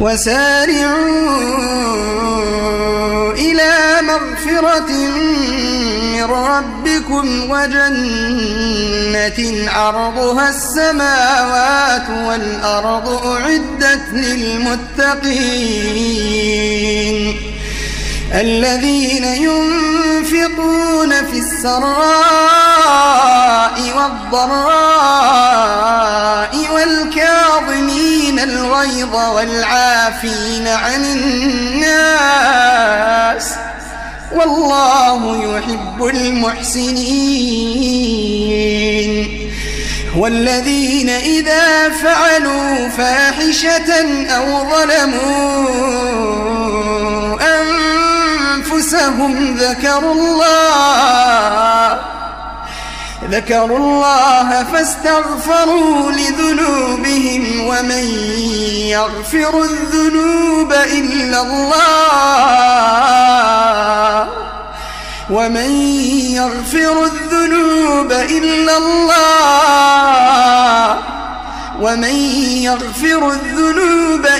وسارعوا إلى مغفرة من ربكم وجنة عرضها السماوات والأرض أعدت للمتقين الذين ينفقون في السراء والضراء والكاظمين الغيظ والعافين عن الناس والله يحب المحسنين والذين إذا فعلوا فاحشة أو ظلموا أنفسهم ذكروا الله فاستغفروا لذنوبهم ومن يغفر الذنوب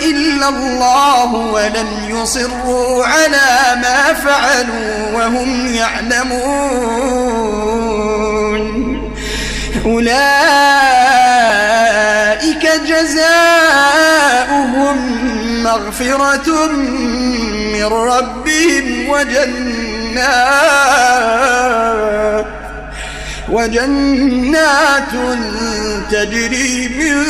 إلا الله ولم يصروا على ما فعلوا وهم يعلمون أولئك جزاؤهم مغفرة من ربهم وجنات تجري من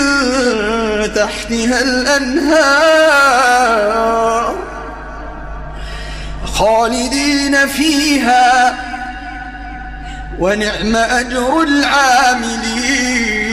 تحتها الأنهار خالدين فيها ونعم أجر العاملين.